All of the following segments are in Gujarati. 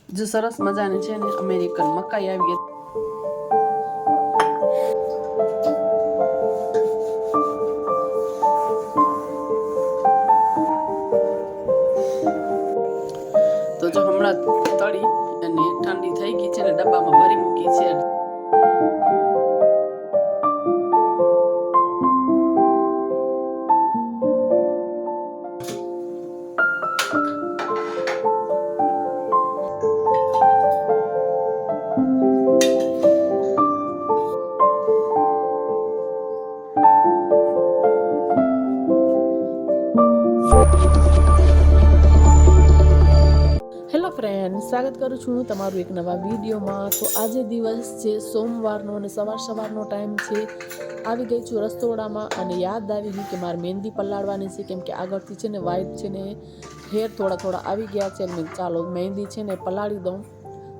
જો સરસ મજાની છે ને અમેરિકન મકાઈ આવી ગઈ. તો જો હમણાં તળી અને ઠંડી થઈ ગઈ છે ને ડબ્બામાં ભરી મૂકી છે. હેલો ફ્રેન્ડ, સ્વાગત કરું છું તમારું એક નવા વિડીયોમાં. તો આજે દિવસ છે સોમવારનો અને સવારનો ટાઈમ છે. આવી ગઈ છું રસોડામાં અને યાદ આવી ગયું કે મારે મહેંદી પલાળવાની છે, કેમ કે આગળથી છે ને વ્હાઈટ છે ને હેર થોડા આવી ગયા છે. મેં ચાલો મહેંદી છે ને પલાળી દઉં.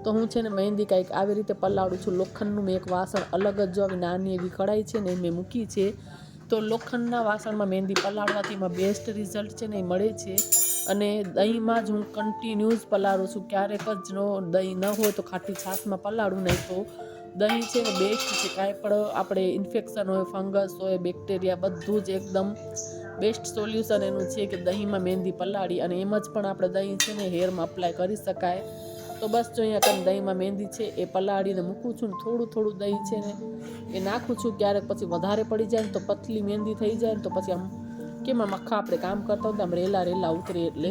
તો હું છે ને મહેંદી કંઈક આવી રીતે પલાળું છું. લોખંડનું મેં એક વાસણ અલગ જ જો આવી નાની એવી કઢાઈ છે ને મેં મૂકી છે. તો લોખંડના વાસણમાં મહેંદી પલાળવાથી એમાં બેસ્ટ રિઝલ્ટ છે ને એ મળે છે. અને દહીંમાં જ હું કન્ટિન્યુઅસ પલાળું છું. ક્યારેક જ દહીં ન હોય તો ખાટી છાશમાં પલાળું, નહીં તો દહીં છે ને બેસ્ટ છે. કાંઈ પણ આપણે ઇન્ફેક્શન હોય, ફંગસ હોય, બેક્ટેરિયા, બધું જ એકદમ બેસ્ટ સોલ્યુશન એનું છે કે દહીંમાં મહેંદી પલાળી અને એમ જ પણ આપણે દહીં છે ને હેરમાં અપ્લાય કરી શકાય. તો બસ જો અહીંયા કંઈ દહીંમાં મહેંદી છે એ પલાળીને મૂકું છું. ને થોડું દહીં છે ને એ નાખું છું. ક્યારેક પછી વધારે પડી જાય ને તો પતલી મહેંદી થઈ જાય ને તો પછી આમ કેમ આમ આખા આપણે કામ કરતા હોય આમ રેલા ઉતરે એટલે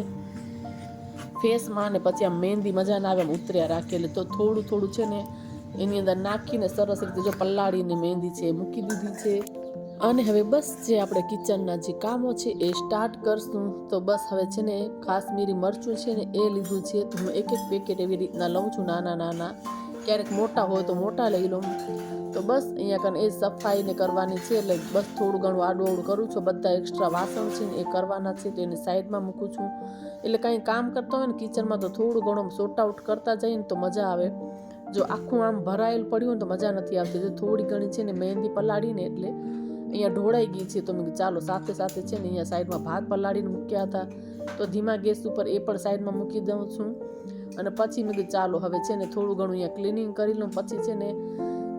ફેસમાં, ને પછી આમ મહેંદી મજા ના આવે આમ ઉતર્યા રાખે. એટલે તો થોડું છે ને એની અંદર નાખીને સરસ રીતે જો પલાળીને મહેંદી છે મૂકી દીધી છે. અને હવે બસ જે આપણે કિચનના જે કામો છે એ સ્ટાર્ટ કરશું. તો બસ હવે છે ને કાશ્મીરી મરચું છે ને એ લીધું છે. તો હું એક પેકેટ એવી રીતના લઉં છું, નાના. ક્યારેક મોટા હોય તો મોટા લઈ લઉં. તો બસ અહીંયા કને એ સફાઈને કરવાની છે. એટલે બસ થોડું ઘણું આડું કરું છું. બધા એક્સ્ટ્રા વાસણ છે ને એ કરવાના છે, તો એને સાઈડમાં મૂકું છું. એટલે કંઈ કામ કરતા હોય ને કિચનમાં તો થોડું ઘણું સોર્ટ આઉટ કરતા જઈએ ને તો મજા આવે. જો આખું આમ ભરાયેલ પડ્યું હોય તો મજા નથી આવતી. તો થોડી ઘણી છે ને મહેંદી પલાળીને એટલે અહીંયા ઢોળાઈ ગઈ છે. તો મેં ચાલો સાથે છે ને અહીંયા સાઈડમાં ભાત પલાળીને મૂક્યા હતા, તો ધીમા ગેસ ઉપર એ પણ સાઈડમાં મૂકી દઉં છું. અને પછી મેં કીધું ચાલો હવે છે ને થોડું ઘણું અહીંયા ક્લિનિંગ કરી લઉં. પછી છે ને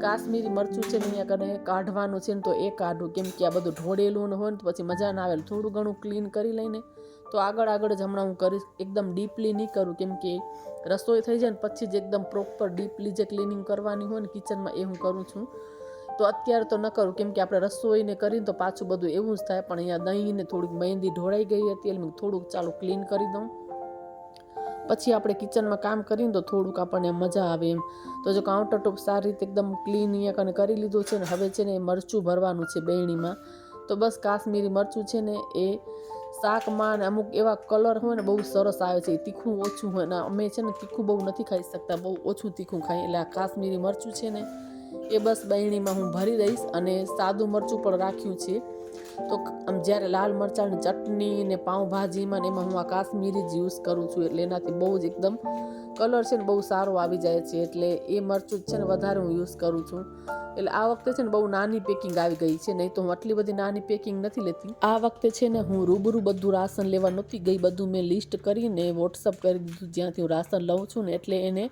કાશ્મીરી મરચું છે ને અહીંયા કને કાઢવાનું છે ને તો એ કાઢું, કેમ કે આ બધું ઢોળેલું ને હોય ને તો પછી મજા ના આવે. થોડું ઘણું ક્લીન કરી લઈને તો આગળ જ હમણાં હું કરીશ. એકદમ ડીપલી નહીં કરું, કેમ કે રસોઈ થઈ જાય ને પછી જ એકદમ પ્રોપર ડીપલી જે ક્લિનિંગ કરવાની હોય ને કિચનમાં એ હું કરું છું. તો અત્યારે તો ન કરું, કેમ કે આપણે રસોઈને કરીને તો પાછું બધું એવું જ થાય. પણ અહીંયા દહીંને થોડીક મહેંદી ઢોળાઈ ગઈ હતી એટલે મેં થોડુંક ચાલો ક્લીન કરી દઉં. પછી આપણે કિચનમાં કામ કરીને તો થોડુંક આપણને મજા આવે એમ. તો જો કાઉન્ટર ટોપ સારી રીતે એકદમ ક્લીન અહીંયા કને કરી લીધું છે ને હવે છે ને મરચું ભરવાનું છે બેણીમાં. તો બસ કાશ્મીરી મરચું છે ને એ શાકમાં ને અમુક એવા કલર હોય ને બહુ સરસ આવે છે. તીખું ઓછું હોય ને અમે છે ને તીખું બહુ નથી ખાઈ શકતા, બહુ ઓછું તીખું ખાઈ. એટલે આ કાશ્મીરી મરચું છે ને એ બસ બહેણીમાં હું ભરી દઈશ. અને સાદું મરચું પણ રાખ્યું છે. તો આમ જ્યારે લાલ મરચાંની ચટણી ને પાઉંભાજીમાં ને એમાં હું આ કાશ્મીરી જ યુઝ કરું છું. એટલે એનાથી બહુ જ એકદમ કલર છે ને બહુ સારો આવી જાય છે. એટલે એ મરચું છે ને વધારે હું યુઝ કરું છું. એટલે આ વખતે છે ને બહુ નાની પેકિંગ આવી ગઈ છે, નહીં તો હું આટલી બધી નાની પેકિંગ નથી લેતી. આ વખતે છે ને હું રૂબરૂ બધું રાશન લેવા નહોતી ગઈ. બધું મેં લિસ્ટ કરીને વોટ્સઅપ કરી દીધું જ્યાંથી હું રાશન લઉં છું ને. એટલે એને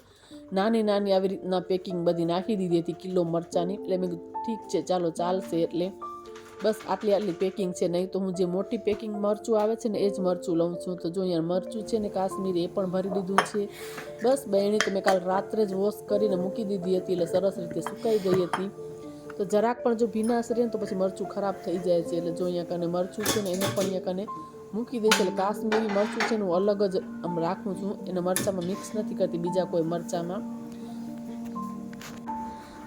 નાની આવી રીતના પેકિંગ બધી નાખી દીધી હતી કિલો મરચાંની. એટલે મેં ઠીક છે ચાલો ચાલશે. એટલે બસ આટલી પેકિંગ છે, નહીં તો હું જે મોટી પેકિંગ મરચું આવે છે ને એ જ મરચું લઉં છું. તો જો અહીંયા મરચું છે ને કાશ્મીરી એ પણ ભરી દીધું છે. બસ બહેણી તો મેં કાલ રાત્રે જ વોશ કરીને મૂકી દીધી હતી, એટલે સરસ રીતે સુકાઈ ગઈ હતી. તો જરાક પણ જો ભીનાશ રહે ને તો પછી મરચું ખરાબ થઈ જાય છે. એટલે જો અહીંયા કને મરચું છે ને એને પણ અહીંયા કને મૂકી દઈશ. એટલે કાશ્મીરી મરચું છે ને હું અલગ જ આમ રાખું છું, એને મરચાંમાં મિક્સ નથી કરતી બીજા કોઈ મરચાંમાં.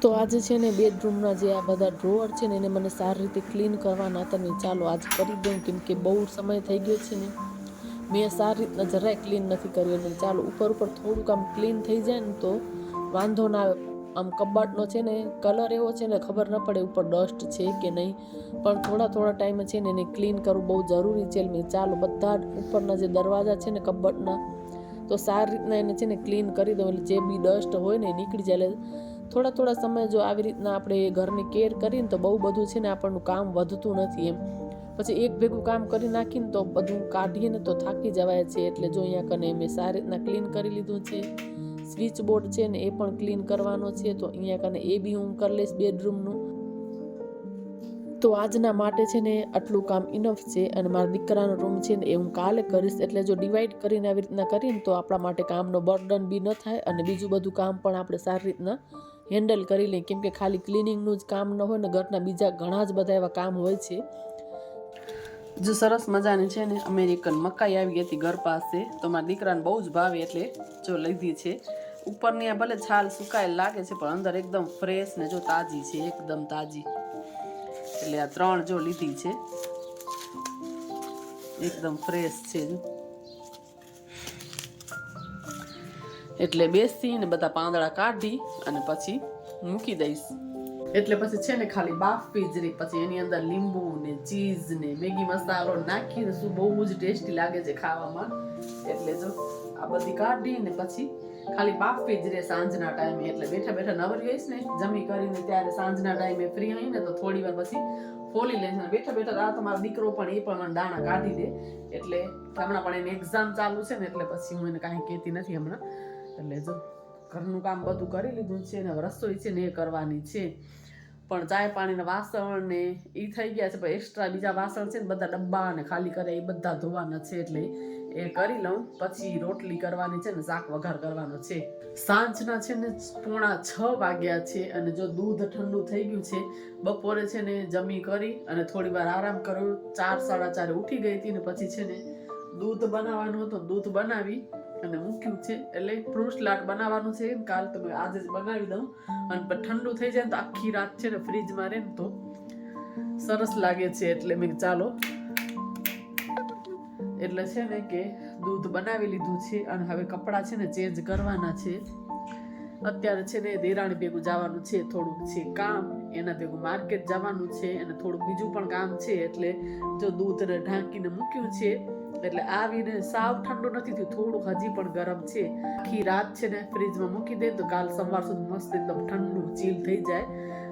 તો આજે છે ને બેડરૂમના જે આ બધા ડ્રોઅર છે ને એને મને સારી રીતે ક્લીન કરવાના હતા. મેં ચાલો આજે કરી દઉં, કેમ કે બહુ સમય થઈ ગયો છે ને મેં સારી રીતના જરાય ક્લીન નથી કર્યું. એટલે ચાલો ઉપર થોડુંક આમ ક્લીન થઈ જાય ને તો વાંધો ના આવે. આમ કબાટનો છે ને કલર એવો છે ને ખબર ન પડે ઉપર ડસ્ટ છે કે નહીં, પણ થોડા ટાઈમે છે ને એને ક્લીન કરવું બહુ જરૂરી છે. મેં ચાલો બધા ઉપરના જે દરવાજા છે ને કબાટના તો સારી રીતના એને છે ને ક્લીન કરી દઉં. એટલે જે બી ડસ્ટ હોય ને એ નીકળી જાય. એટલે થોડા સમય જો આવી રીતના આપણે ઘરની કેર કરીને તો બહુ બધું છે ને આપણનું કામ વધતું નથી એમ. પછી એક ભેગું કામ કરી નાખીને તો બધું કાઢીએ ને તો થાકી જવાય છે. એટલે જો અહીંયા કને મેં સારી રીતના ક્લીન કરી લીધું છે. સ્વિચ બોર્ડ છે ને એ પણ ક્લીન કરવાનો છે, તો અહીંયા કને એ બી હું કરી લઈશ બેડરૂમનું. તો આજના માટે છે ને આટલું કામ ઇનફ છે, અને મારા દીકરાનો રૂમ છે ને એ હું કાલે કરીશ. એટલે જો ડિવાઈડ કરીને આવી રીતના કરીએ તો આપણા માટે કામનો બર્ડન બી ન થાય, અને બીજું બધું કામ પણ આપણે સારી રીતના હેન્ડલ કરી લઈએ. કેમ કે ખાલી ક્લિનિંગનું જ કામ ન હોય ને, ઘરના બીજા ઘણા જ બધા એવા કામ હોય છે. જો સરસ મજાની છે ને અમેરિકન મકાઈ આવી હતી ઘર પાસે, તો મારા દીકરાને બહુ જ ભાવે એટલે જો લીધી છે. ઉપરની આ ભલે છાલ સુકાયેલ લાગે છે, પણ અંદર એકદમ ફ્રેશ ને જો તાજી છે, એકદમ તાજી. એટલે આ 3 જો લીધી છે, એકદમ ફ્રેશ છે. એટલે બેસીને બધા પાંદડા કાઢી અને પછી મૂકી દઈશ. એટલે પછી છે ને ખાલી બાફી જ રહી. પછી એની અંદર લીંબુ ને ચીઝ ને મેગી મસાલો નાખીને શું બહુ જ ટેસ્ટી લાગે છે ખાવામાં. એટલે જો આ બધી કાઢી ને પછી ખાલી બાફી જ રહે સાંજના ટાઈમે. એટલે બેઠા બેઠા નવરી હોઈશ ને જમી કરીને ત્યારે સાંજના ટાઈમે ફ્રી હોય ને તો થોડી વાર પછી ફોલી લઈશ. બેઠા બેઠા આ તમારો દીકરો પણ એ પણ દાણા કાઢી દે. એટલે હમણાં પણ એની એક્ઝામ ચાલુ છે ને, એટલે પછી હું એને કાંઈ કહેતી નથી હમણાં. એટલે જો ઘરનું કામ બધું કરી લીધું છે ને રસોઈ છે ને એ કરવાની છે. પણ ચાય પાણીના વાસણ ને એ થઈ ગયા છે, પણ એક્સ્ટ્રા બીજા વાસણ છે ને બધા ડબ્બા ને ખાલી કરે એ બધા ધોવાના છે. એટલે એ કરી લઉં. પછી રોટલી કરવાની છે ને શાક વઘાર કરવાનો છે. સાંજના છે ને 5:45 વાગ્યા છે, અને જો દૂધ ઠંડુ થઈ ગયું છે. બપોરે છે ને જમી કરી અને થોડી વાર આરામ કર્યો. 4 સાડા 4 ઉઠી ગઈ હતી ને પછી છે ને દૂધ બનાવવાનું હતું, દૂધ બનાવી અને મૂક્યું છે. એટલે ફ્રૂટ સલાડ બનાવવાનું છે, કાલ તો આજે જ બનાવી દઉં. અને ઠંડુ થઈ જાય તો આખી રાત છે ને ફ્રીજમાં રહે ને તો સરસ લાગે છે. એટલે મેં ચાલો એટલે છે ને કે દૂધ બનાવી લીધું છે, અને હવે કપડાં છે ને ચેન્જ કરવાના છે. અત્યારે છે ને દેરાણી ભેગું જવાનું છે, થોડુંક છે કામ, એના ભેગું માર્કેટ જવાનું છે, અને થોડુંક બીજું પણ કામ છે. એટલે જો દૂધને ઢાંકીને મૂક્યું છે. એટલે આવીને સાવ ઠંડુ નથી થયું, થોડુંક હજી પણ ગરમ છે. આખી રાત છે ને ફ્રીજમાં મૂકી દે તો કાલ સવાર સુધી મસ્ત એકદમ ઠંડુ ચીલ થઈ જાય.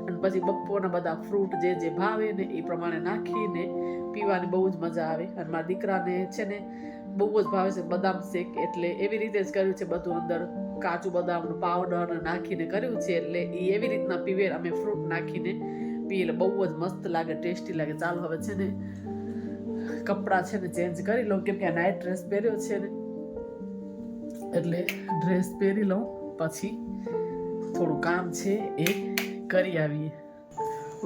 અને પછી બપોરના બધા ફ્રૂટ જે ભાવે ને એ પ્રમાણે નાખીને પીવાની બહુ જ મજા આવે. અને મારા દીકરાને છે ને બહુ જ ભાવે છે બદામ શેક. એટલે એવી રીતે જ કર્યું છે, બધું અંદર કાજુ બદામનું પાવડર નાખીને કર્યું છે. એટલે એ એવી રીતના પીવે, અમે ફ્રૂટ નાખીને પીએ. એટલે બહુ જ મસ્ત લાગે, ટેસ્ટી લાગે. ચાલો હવે છે ને કપડાં છે ને ચેન્જ કરી લઉં, કેમ કે આ નાઇટ ડ્રેસ પહેર્યો છે ને, એટલે ડ્રેસ પહેરી લઉં. પછી થોડું કામ છે એ કરી આવીએ.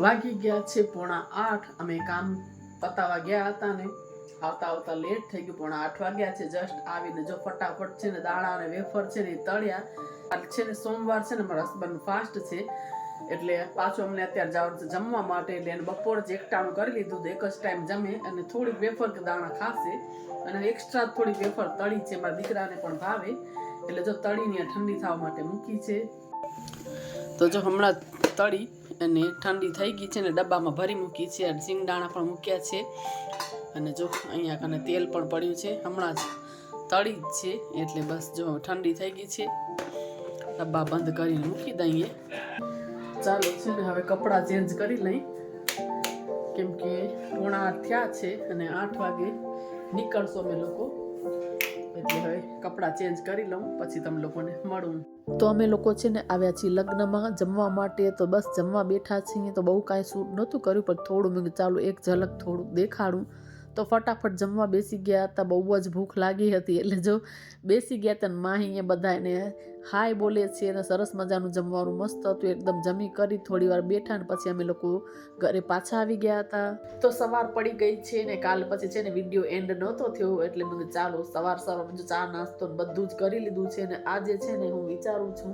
વાગી ગયા છે 7:45. અમે કામ પતાવા ગયા હતા ને આવતા આવતા લેટ થઈ ગયું. 7:45 વાગ્યા છે. જસ્ટ આવીને જો ફટાફટ છે ને દાણા અને વેફર છે ને તળ્યા. છે ને સોમવાર છે ને મારા હસબન્ડ ફાસ્ટ છે, એટલે પાછું અમને અત્યારે જવાનું છે જમવા માટે. એટલે એને બપોર જ એકટાણું કરી લીધું, તો એક જ ટાઈમ જમે. અને થોડીક વેફર કે દાણા ખાશે, અને એક્સ્ટ્રા થોડીક વેફર તળી છે, મારા દીકરાને પણ ભાવે. એટલે જો તળીને ઠંડી થવા માટે મૂકી છે. તો જો હમણાં તળી અને ઠંડી થઈ ગઈ છે ને ડબ્બામાં ભરી મૂકી છે. અને સિંગદાણા પણ મૂક્યા છે. અને જો અહીંયા કને તેલ પણ પડ્યું છે, હમણાં જ તળી જ છે. એટલે બસ જો ઠંડી થઈ ગઈ છે, ડબ્બા બંધ કરીને મૂકી દઈએ. ચાલો છે ને હવે કપડાં ચેન્જ કરી લઈ, કેમ કે 7:45 થયા છે અને 8 વાગે નીકળશો અમે લોકો. એટલે હવે કપડાં ચેન્જ કરી લઉં, પછી તમે લોકોને મળું. તો અમે લોકો છે ને આવ્યા છીએ લગ્નમાં જમવા માટે. તો બસ જમવા બેઠા છીએ, તો બહુ કાંઈ શૂટ નહોતું કર્યું, પણ થોડું મેં ચાલુ એક ઝલક થોડુંક દેખાડું. તો ફટાફટ જમવા બેસી ગયા હતા. બહુ જ ભૂખ લાગી હતી, એટલે જો બેસી ગયા હતા. માહી બધા એને હાય બોલે છે, અને સરસ મજાનું જમવાનું મસ્ત હતું. એકદમ જમી કરી થોડી વાર બેઠા, ને પછી અમે લોકો ઘરે પાછા આવી ગયા હતા. તો સવાર પડી ગઈ છે ને કાલ પછી છે ને વિડીયો એન્ડ નહોતો થયો. એટલે મેં ચાલો સવાર ચા નાસ્તો બધું જ કરી લીધું છે. ને આજે છે ને હું વિચારું છું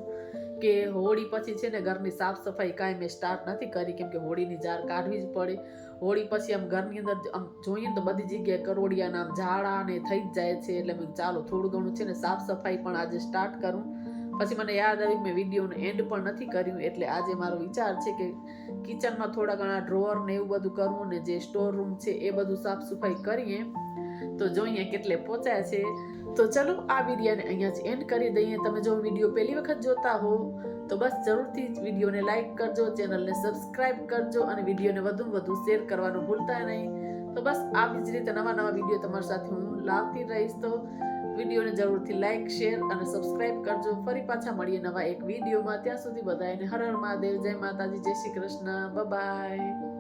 કે હોળી પછી છે ને ઘરની સાફ સફાઈ કાંઈ મેં સ્ટાર્ટ નથી કરી, કેમ કે હોળીની જાર કાઢવી જ પડે. હોળી પછી આમ ઘરની અંદર આમ જોઈએ તો બધી જગ્યાએ કરોડિયાના આમ ઝાડા ને થઈ જ જાય છે. એટલે મેં ચાલો થોડું ઘણું છે ને સાફ સફાઈ પણ આજે સ્ટાર્ટ કરું. પછી મને યાદ આવ્યું મેં વિડીયોનો એન્ડ પણ નથી કર્યું. એટલે આજે મારો વિચાર છે કે કિચનમાં થોડા ઘણા ડ્રોઅર ને એવું બધું કરવું, ને જે સ્ટોર રૂમ છે એ બધું સાફ સફાઈ કરીએ. તો જોઈએ કેટલે પહોંચ્યા છે. તો ચલો આ વિડીયોને અહીંયા જ એન્ડ કરી દઈએ. તમે જો વિડીયો પહેલી વખત જોતા હો તો બસ જરૂરથી જ વિડીયોને લાઇક કરજો, ચેનલને સબસ્ક્રાઇબ કરજો, અને વિડીયોને વધુ શેર કરવાનું ભૂલતા નહીં. તો બસ આવી જ રીતે નવા વિડીયો તમારી સાથે હું લાવતી રહીશ. તો વિડીયોને જરૂરથી લાઈક શેર અને સબસ્ક્રાઇબ કરજો. ફરી પાછા મળીએ નવા એક વિડીયોમાં. ત્યાં સુધી બધાને હર હર મહાદેવ, જય માતાજી, જય શ્રી કૃષ્ણ, બાય.